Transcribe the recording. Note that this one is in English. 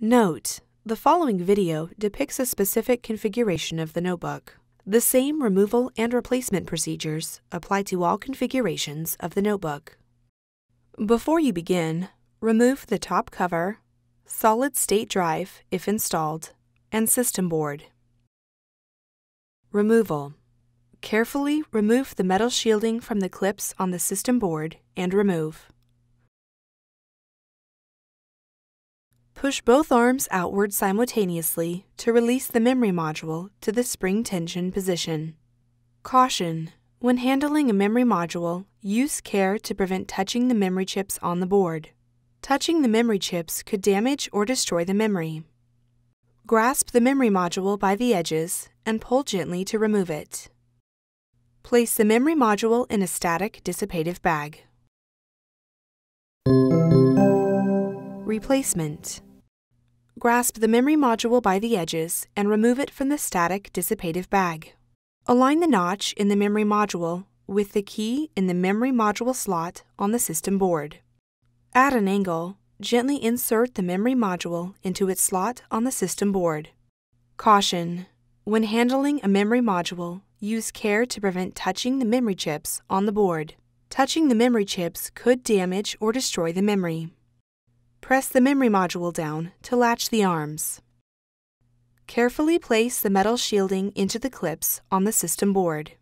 Note: the following video depicts a specific configuration of the notebook. The same removal and replacement procedures apply to all configurations of the notebook. Before you begin, remove the top cover, solid-state drive if installed, and system board. Removal. Carefully remove the metal shielding from the clips on the system board and remove. Push both arms outward simultaneously to release the memory module to the spring tension position. Caution: when handling a memory module, use care to prevent touching the memory chips on the board. Touching the memory chips could damage or destroy the memory. Grasp the memory module by the edges and pull gently to remove it. Place the memory module in a static-dissipative bag. Replacement. Grasp the memory module by the edges and remove it from the static-dissipative bag. Align the notch in the memory module with the key in the memory module slot on the system board. At an angle, gently insert the memory module into its slot on the system board. Caution: when handling a memory module, use care to prevent touching the memory chips on the board. Touching the memory chips could damage or destroy the memory. Press the memory module down to latch the arms. Carefully place the metal shielding into the clips on the system board.